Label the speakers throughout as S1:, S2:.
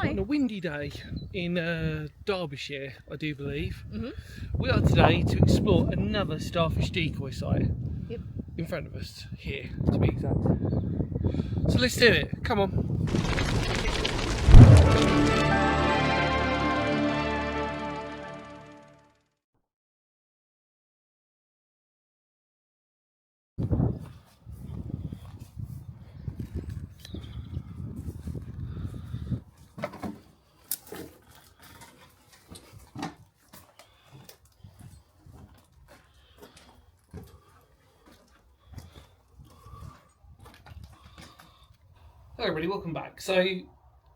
S1: Hi.
S2: On a windy day in Derbyshire, I do believe, we are today to explore another Starfish Decoy site.
S1: Yep.
S2: In front of us, here to be exact. So let's do it, come on. Hello everybody, welcome back. So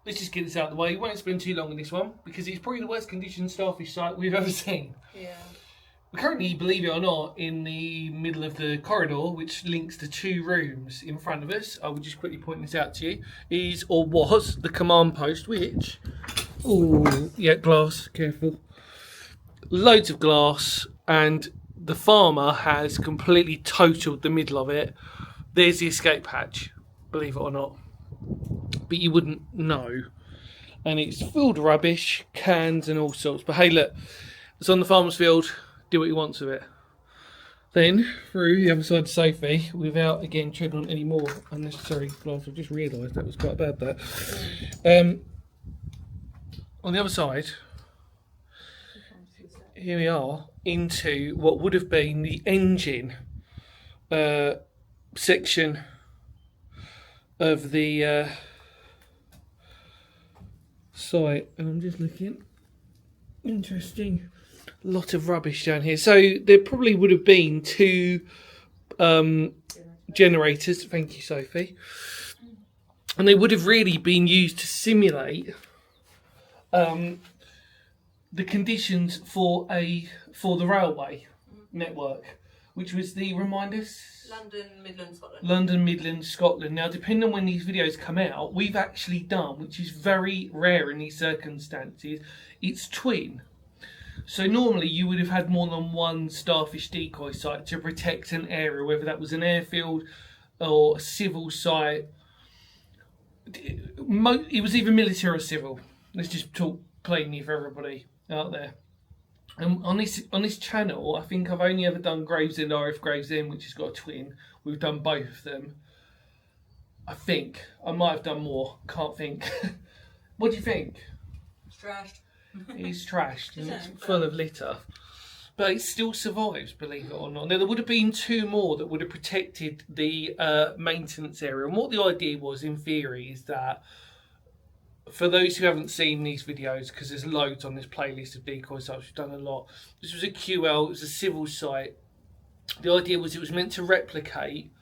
S2: let's just get this out of the way. We won't spend too long on this one because it's probably the worst conditioned starfish site we've ever seen.
S1: Yeah.
S2: We're currently, believe it or not, in the middle of the corridor which links to two rooms in front of us. I will just quickly point this out to you. Is, or was, the command post which... Oh, yeah, glass, careful. Loads of glass, and the farmer has completely totaled the middle of it. There's the escape hatch, believe it or not. But you wouldn't know. And it's filled with rubbish, cans and all sorts. But hey, look, it's on the farmer's field. Do what he wants with it. Then through the other side of Sophie, without again treading on any more unnecessary glass. I've just realised that was quite bad. That on the other side, here we are into what would have been the engine section of the site, and I'm just looking. Interesting. Lot of rubbish down here. So there probably would have been two generators. Thank you, Sophie. And they would have really been used to simulate the conditions for the railway network, which was the, remind us?
S1: London, Midland, Scotland.
S2: London, Midland, Scotland. Now, depending on when these videos come out, we've actually done, which is very rare in these circumstances, it's twin. So normally you would have had more than one Starfish Decoy site to protect an area, whether that was an airfield or a civil site. It was either military or civil. Let's just talk plainly for everybody out there. On this channel, I think I've only ever done Gravesend, RF Gravesend, which has got a twin. We've done both of them. I think. I might have done more. Can't think. What do you think?
S1: It's trashed.
S2: It's trashed and it's full of litter. But it still survives, believe it or not. Now, there would have been two more that would have protected the maintenance area. And what the idea was, in theory, is that for those who haven't seen these videos, because there's loads on this playlist of decoy sites, we've done a lot. This was a QL, it was a civil site. The idea was it was meant to replicate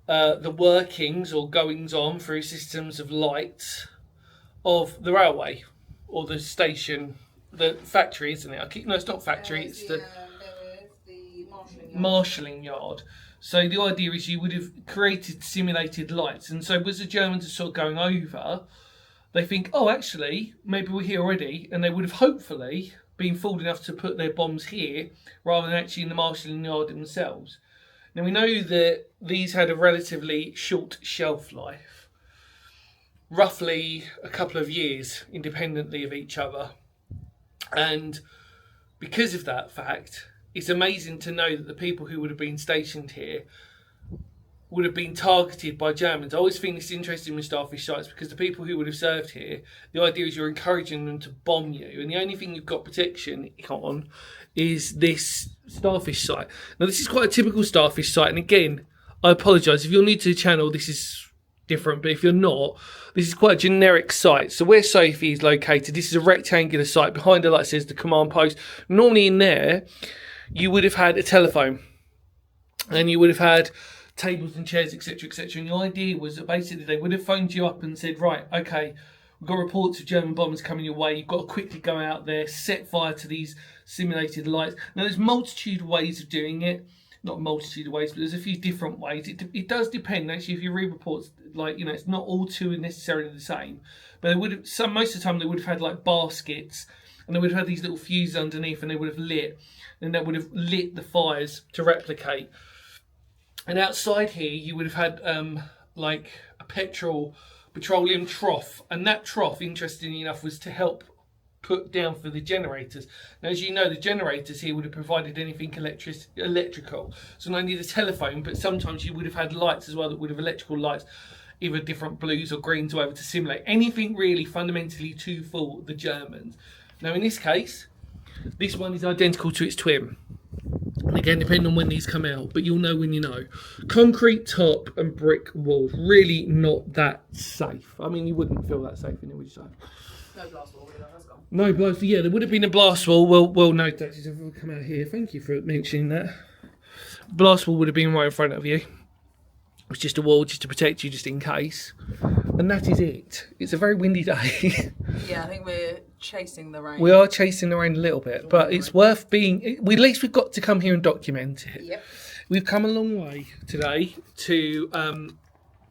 S2: the workings or goings on through systems of lights of the railway or the station, the factory, isn't it? No, it's not factory, it's the marshalling yard. So the idea is you would have created simulated lights, and so as the Germans are sort of going over, they think, oh, actually, maybe we're here already, and they would have hopefully been fooled enough to put their bombs here rather than actually in the marshalling yard themselves. Now, we know that these had a relatively short shelf life, roughly a couple of years independently of each other. And because of that fact, it's amazing to know that the people who would have been stationed here would have been targeted by Germans. I always think it's interesting with starfish sites because the people who would have served here, the idea is you're encouraging them to bomb you, and the only thing you've got protection on is this starfish site. Now, this is quite a typical starfish site, and again, I apologise if you're new to the channel, this is different, but if you're not, this is quite a generic site. So where Sophie is located, this is a rectangular site. Behind her, like it says, the command post. Normally in there, you would have had a telephone, and you would have had tables and chairs, etc., etc. And the idea was that basically they would have phoned you up and said, right, okay, we've got reports of German bombers coming your way. You've got to quickly go out there, set fire to these simulated lights. Now, there's a multitude of ways of doing it. Not a multitude of ways, but there's a few different ways. It does depend, actually, if you read reports, like, you know, it's not all too necessarily the same. But they would have, most of the time, they would have had, like, baskets, and they would have had these little fuses underneath, and they would have lit, and they would have lit the fires to replicate. And outside here, you would have had, like, a petrol petroleum trough, and that trough, interestingly enough, was to help put down for the generators. Now, as you know, the generators here would have provided anything electrical. So not only the telephone, but sometimes you would have had lights as well that would have electrical lights, either different blues or greens or whatever, to simulate anything really fundamentally to fool the Germans. Now, in this case, this one is identical to its twin. And again, depending on when these come out, but you'll know when you know. Concrete top and brick walls, really not that safe. I mean, you wouldn't feel that safe in it, would you say?
S1: No blast wall, really, that's gone.
S2: No blast, yeah, there would have been a blast wall. Well, no, Dexys, if we come out here, thank you for mentioning that. Blast wall would have been right in front of you. It was just a wall just to protect you, just in case. And that is it. It's a very windy day.
S1: Yeah, I think we're chasing the rain.
S2: We are chasing the rain a little bit, but it's worth being... At least we've got to come here and document it.
S1: Yep.
S2: We've come a long way today to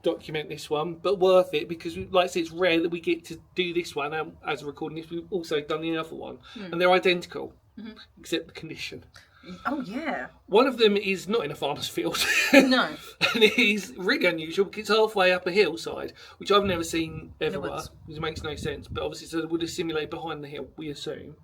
S2: document this one, but worth it because, like I said, it's rare that we get to do this one as a recording this. We've also done the other one, and they're identical, except the condition.
S1: Oh, yeah.
S2: One of them is not in a farmer's field.
S1: No.
S2: And it is really unusual because it's halfway up a hillside, which I've never seen everywhere, which makes no sense. But obviously, so it would have simulated behind the hill, we assume.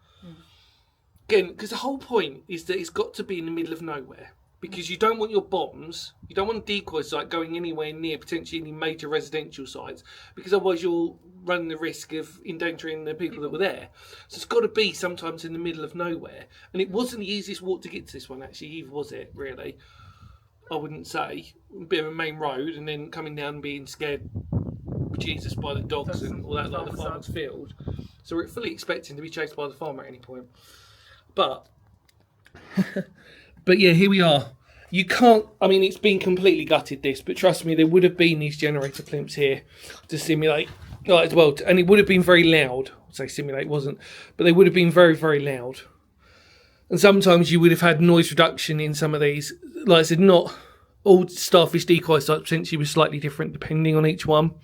S2: Again, because the whole point is that it's got to be in the middle of nowhere. Because you don't want your bombs, you don't want a decoy site going anywhere near potentially any major residential sites, because otherwise you'll run the risk of endangering the people that were there. So it's got to be sometimes in the middle of nowhere. And it wasn't the easiest walk to get to this one, actually, either was it, really? I wouldn't say. A bit of a main road, and then coming down and being scared, Jesus, by the dogs and all that, like the farmer's field. So we're fully expecting to be chased by the farmer at any point. But yeah, here we are. You can't, I mean, it's been completely gutted, this, but trust me, there would have been these generator plimps here to simulate, as well, and it would have been very loud. I'd say simulate wasn't, but they would have been very, very loud. And sometimes you would have had noise reduction in some of these. Like I said, not all Starfish Decoy sites potentially were slightly different depending on each one.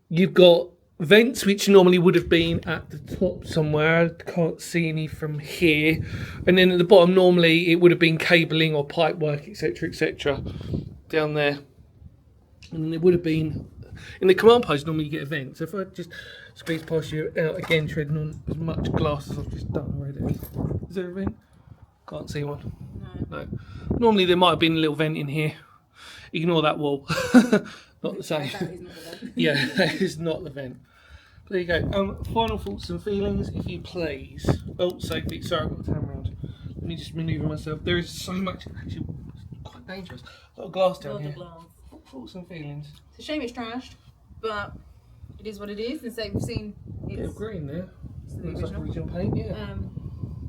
S2: You've got vents which normally would have been at the top somewhere. I can't see any from here. And then at the bottom normally it would have been cabling or pipe work, etc, down there. And it would have been in the command post. Normally you get a vent. So if I just squeeze past you out again, treading on as much glass as I've just done already. Is there a vent? Can't see one. No. Normally there might have been a little vent in here. Ignore that wall. Not the same. Yeah, that is not the vent. There you go. Final thoughts and feelings, if you please. Oh, Sophie, sorry, I've got the camera around. Let me just manoeuvre myself. There is so much, actually, quite dangerous. A lot of glass down here. Thoughts and feelings.
S1: It's a shame it's trashed, but it is what it is. And so we've seen it's...
S2: Bit of green there.
S1: The
S2: Looks like original paint, yeah.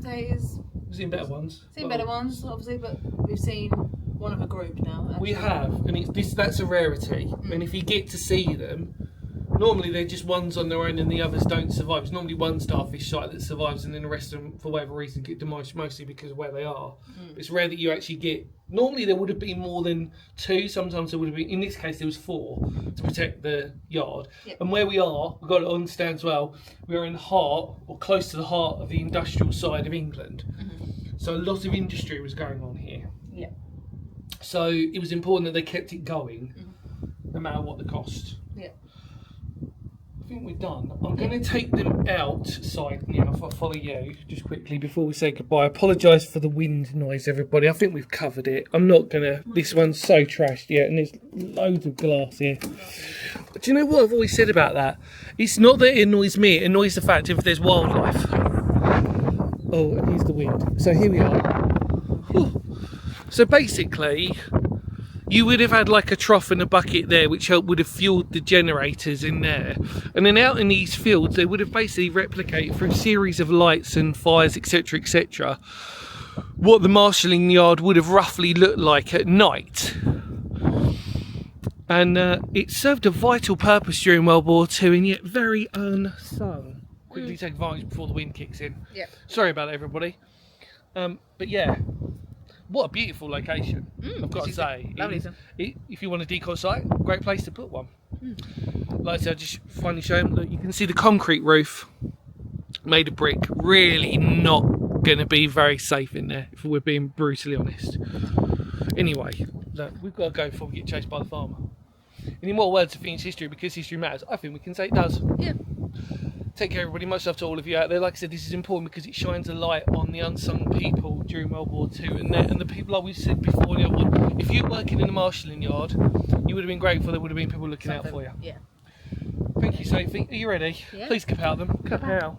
S1: We've
S2: seen better ones.
S1: Seen better ones, obviously, but we've seen one of a group now. Actually.
S2: We have, and that's a rarity. And if you get to see them, normally they're just ones on their own and the others don't survive. It's normally one starfish site that survives and then the rest of them, for whatever reason, get demolished, mostly because of where they are. It's rare that you actually get... Normally there would have been more than two. Sometimes there would have been... In this case, there was 4 to protect the yard. Yep. And where we are, we've got to understand as well, we're in the heart, or close to the heart of the industrial side of England. So a lot of industry was going on here.
S1: Yeah.
S2: So it was important that they kept it going, no matter what the cost.
S1: Yeah.
S2: I think we're done. I'm going to take them outside now if I follow you, just quickly before we say goodbye. I apologise for the wind noise, everybody. I think we've covered it. I'm not going to... This one's so trashed yet, and there's loads of glass here. But do you know what I've always said about that? It's not that it annoys me, it annoys the fact if there's wildlife. Oh, and here's the wind. So here we are. Whew. So basically, you would have had like a trough and a bucket there, which would have fueled the generators in there. And then out in these fields, they would have basically replicated through a series of lights and fires, etc, what the marshalling yard would have roughly looked like at night. And it served a vital purpose during World War II, and yet very unsung. Quickly take advantage before the wind kicks in. Yeah. Sorry about that, everybody. But yeah. What a beautiful location, I've got to say.
S1: Lovely.
S2: If you want a decoy site, great place to put one. Like I said, I'll just finally show them that you can see the concrete roof made of brick. Really not going to be very safe in there, if we're being brutally honest. Anyway, look, we've got to go before we get chased by the farmer. Any more words to finish history because history matters? I think we can say it does.
S1: Yeah.
S2: Take care, everybody. Much love to all of you out there. Like I said, this is important because it shines a light on the unsung people during World War II and the people, like we said before, if you were working in a marshalling yard, you would have been grateful there would have been people looking out for you.
S1: Yeah.
S2: Thank you, Sophie. Are you ready?
S1: Yeah.
S2: Please cap out them. Cap out.